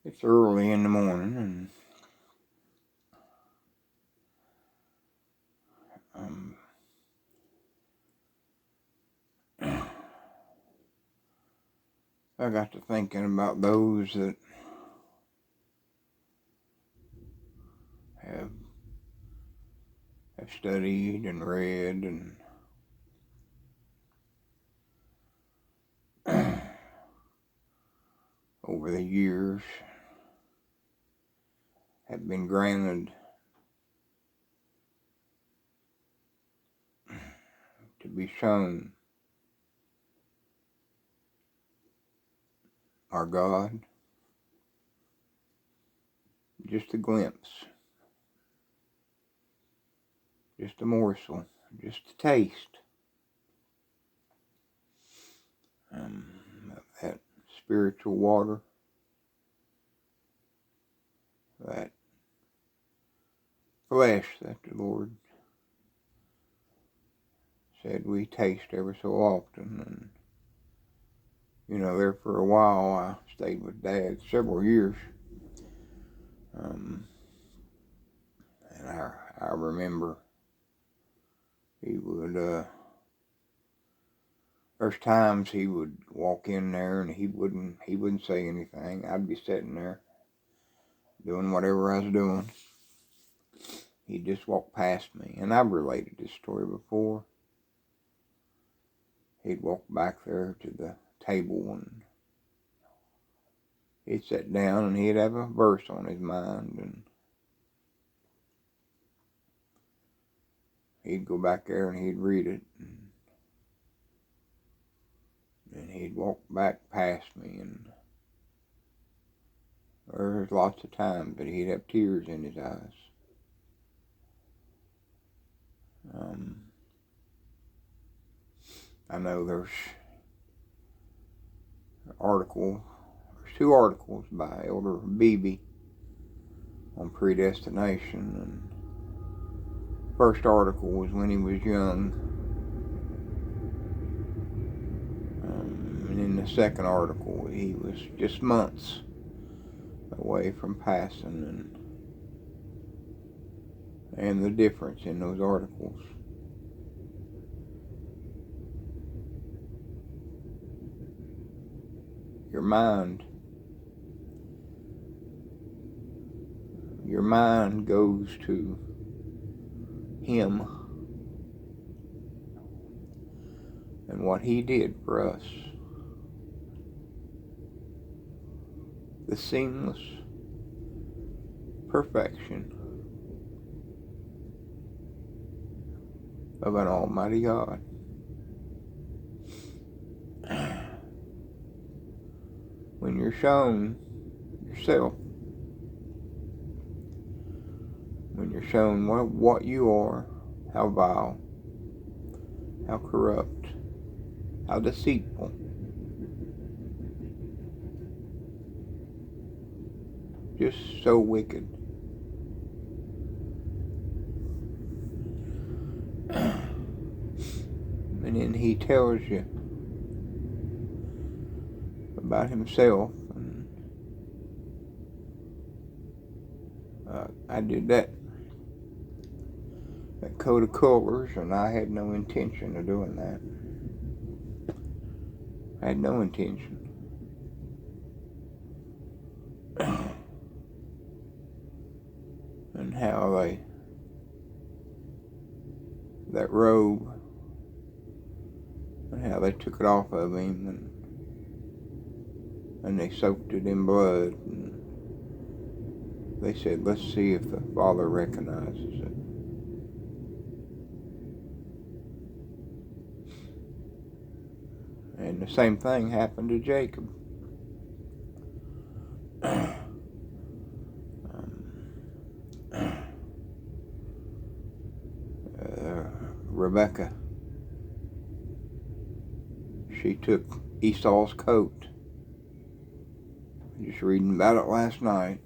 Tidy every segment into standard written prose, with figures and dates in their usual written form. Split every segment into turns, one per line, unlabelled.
It's early in the morning, and I got to thinking about those that have studied and read and over the years have been granted to be shown our God, just a glimpse, just a morsel, just a taste of that spiritual water, that flesh that the Lord said we taste every so often. And there for a while I stayed with Dad several years, and I remember he would there's times he would walk in there and he wouldn't say anything. I'd be sitting there doing whatever I was doing. He'd just walk past me, and I've related this story before. He'd walk back there to the table and he'd sit down and he'd have a verse on his mind, and he'd go back there and he'd read it, and he'd walk back past me, and there's lots of times that he'd have tears in his eyes. I know there's two articles by Elder Beebe on predestination, and the first article was when he was young, and in the second article he was just months away from passing, and the difference in those articles. Your mind goes to him and what he did for us. The seamless perfection of an almighty God. When you're shown yourself, when you're shown what you are, how vile, how corrupt, how deceitful, just so wicked. And then he tells you about himself, and I did that coat of colors, and I had no intention of doing that. I had no intention. And how that robe, and how they took it off of him, and they soaked it in blood, and they said, let's see if the Father recognizes it. And the same thing happened to Jacob. Rebecca, she took Esau's coat. Just reading about it last night.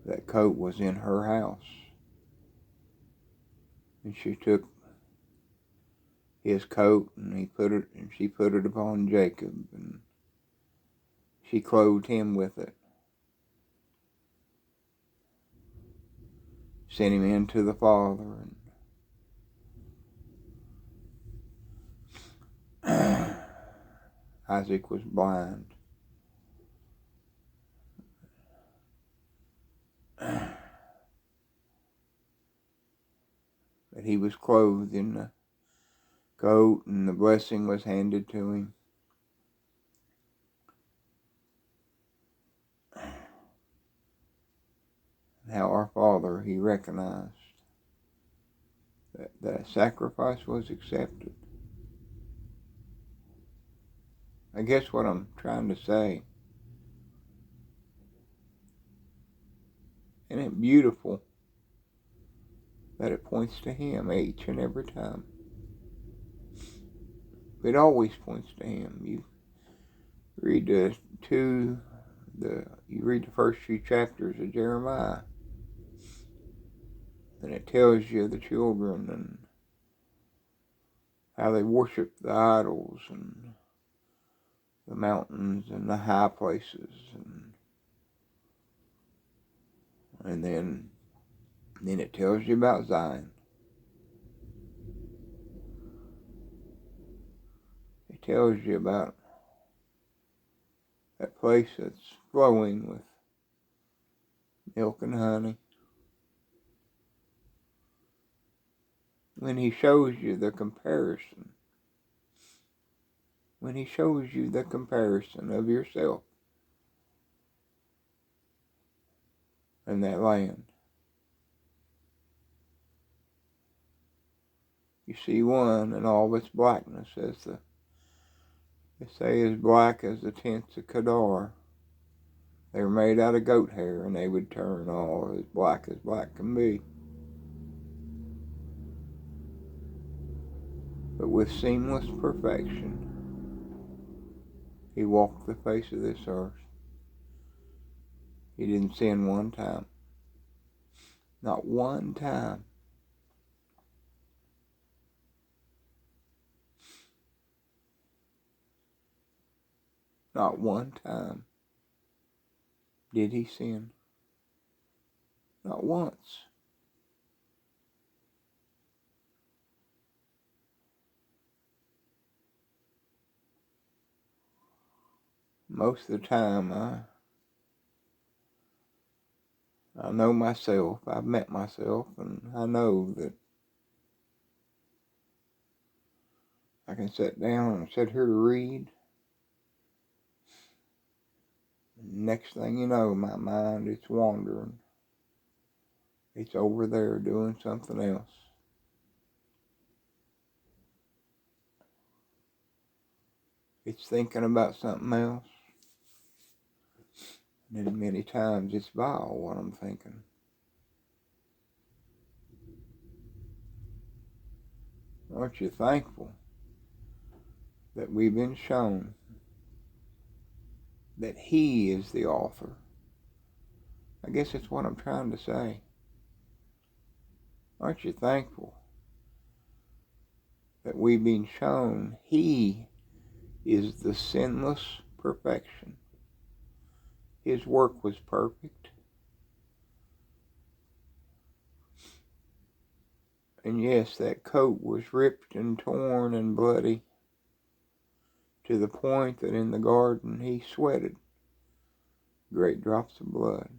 That coat was in her house, and she took his coat and she put it upon Jacob, and she clothed him with it, sent him in to the Father, and Isaac was blind. But he was clothed in the coat, and the blessing was handed to him. How our Father, he recognized that the sacrifice was accepted. I guess what I'm trying to say, isn't it beautiful that it points to him each and every time? It always points to him. You read the first few chapters of Jeremiah, and it tells you the children and how they worship the idols and the mountains and the high places, and then it tells you about Zion. It tells you about that place that's flowing with milk and honey. When he shows you the comparison, of yourself and that land, you see one in all its blackness, they say as black as the tents of Kedar. They were made out of goat hair, and they would turn all as black can be. But with seamless perfection, he walked the face of this earth. He didn't sin one time. Not one time. Not one time did he sin. Not once. Most of the time, I know myself. I've met myself, and I know that I can sit down and sit here to read. Next thing you know, my mind, it's wandering. It's over there doing something else. It's thinking about something else. And then many times it's vile what I'm thinking. Aren't you thankful that we've been shown that he is the author? I guess that's what I'm trying to say. Aren't you thankful that we've been shown he is the sinless perfection? His work was perfect. And yes, that coat was ripped and torn and bloody to the point that in the garden he sweated great drops of blood,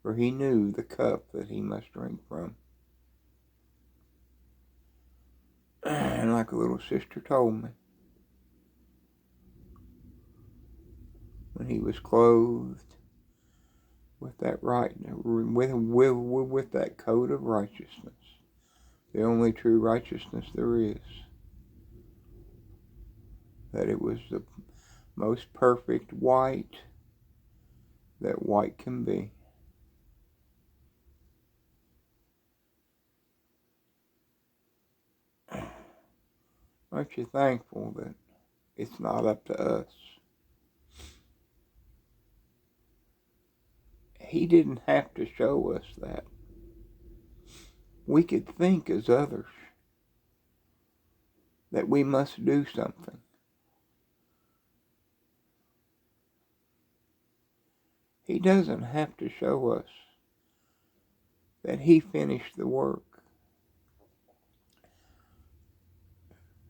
for he knew the cup that he must drink from. And like a little sister told me, when he was clothed with that with that coat of righteousness, the only true righteousness there is, that it was the most perfect white that white can be. Aren't you thankful that it's not up to us? He didn't have to show us that. We could think as others that we must do something. He doesn't have to show us that he finished the work.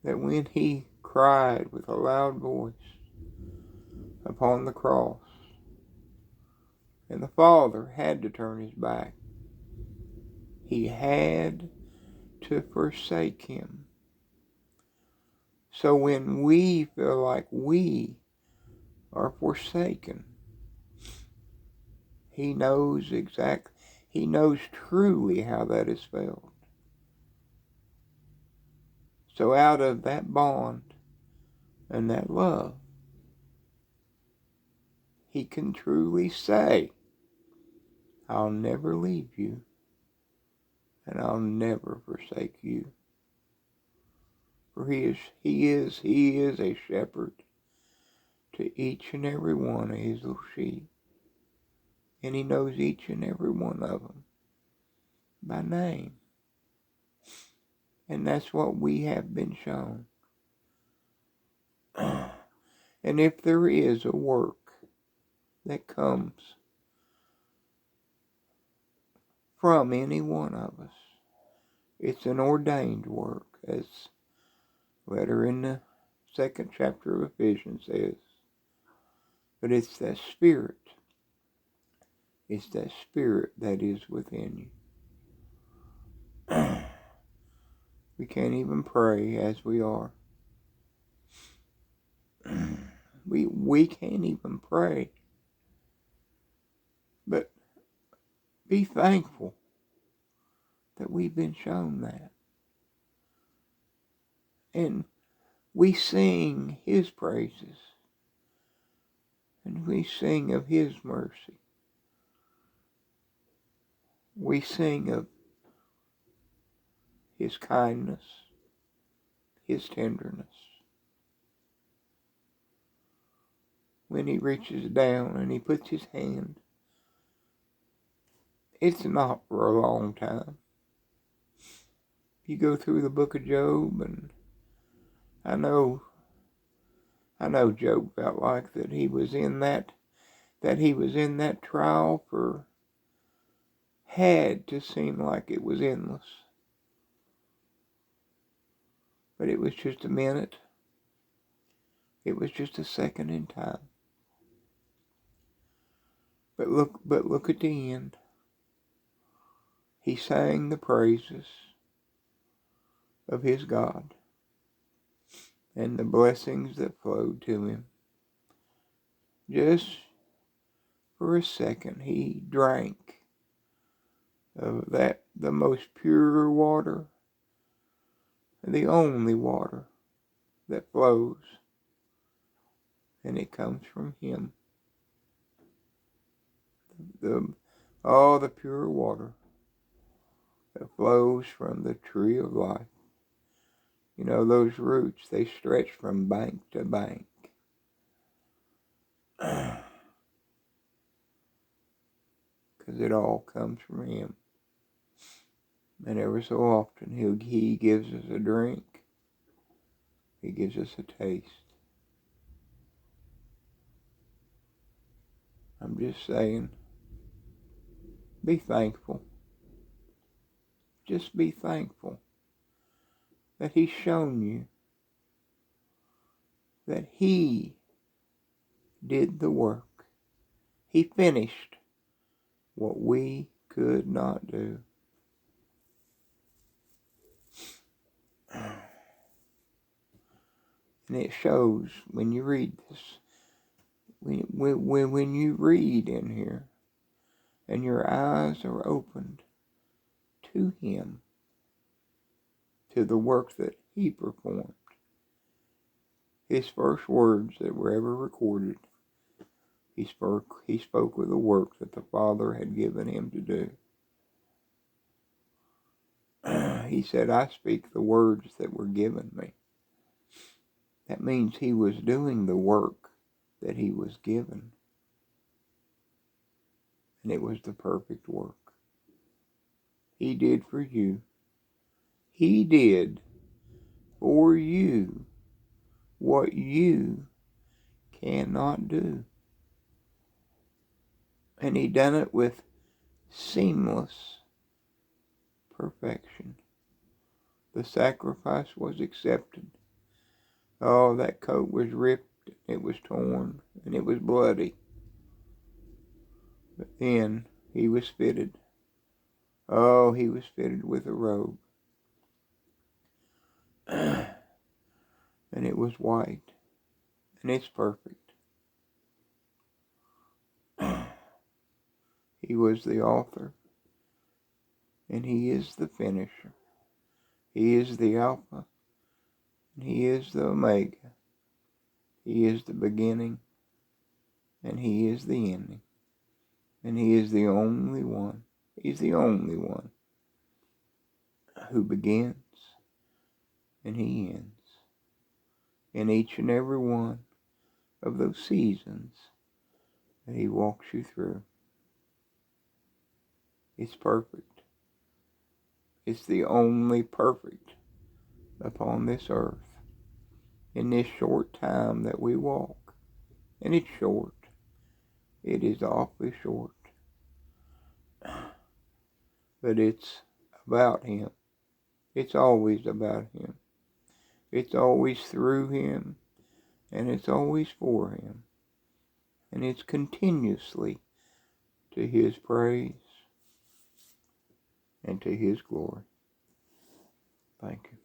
That when he cried with a loud voice upon the cross, and the Father had to turn his back, he had to forsake him. So when we feel like we are forsaken, he knows truly how that is felt. So out of that bond and that love, he can truly say, I'll never leave you and I'll never forsake you. For he is a shepherd to each and every one of his little sheep. And he knows each and every one of them by name. And that's what we have been shown. And if there is a work that comes from any one of us, it's an ordained work, as letter in the 2nd chapter of Ephesians says. But it's that Spirit. It's that Spirit that is within you. We can't even pray as we are. We can't even pray. But be thankful that we've been shown that. And we sing his praises. And we sing of his mercy. We sing of his kindness, his tenderness. When he reaches down and he puts his hand, it's not for a long time. You go through the book of Job, and I know Job felt like that he was in that trial had to seem like it was endless. But it was just a minute. It was just a second in time. But look at the end. He sang the praises of his God and the blessings that flowed to him. Just for a second, he drank of that, the most pure water, and the only water that flows, and it comes from him. The pure water that flows from the tree of life. You know, those roots, they stretch from bank to bank. Because it all comes from him. And every so often he gives us a drink. He gives us a taste. I'm just saying, be thankful. Just be thankful that he's shown you that he did the work. He finished what we could not do. And it shows when you read this, when you read in here and your eyes are opened to him, to the work that he performed. His first words that were ever recorded, he spoke of the work that the Father had given him to do. He said, I speak the words that were given me. That means he was doing the work that he was given. And it was the perfect work. He did for you. He did for you what you cannot do. And he done it with seamless perfection. The sacrifice was accepted. Oh, that coat was ripped, it was torn, and it was bloody. But then he was fitted. Oh, he was fitted with a robe. And it was white. And it's perfect. He was the author. And he is the finisher. He is the Alpha. And he is the Omega. He is the beginning. And he is the ending. And he is the only one. He's the only one who begins and he ends in each and every one of those seasons that he walks you through. It's perfect. It's the only perfect upon this earth in this short time that we walk. And it's short. It is awfully short. But it's about him. It's always about him. It's always through him. And it's always for him. And it's continuously to his praise and to his glory. Thank you.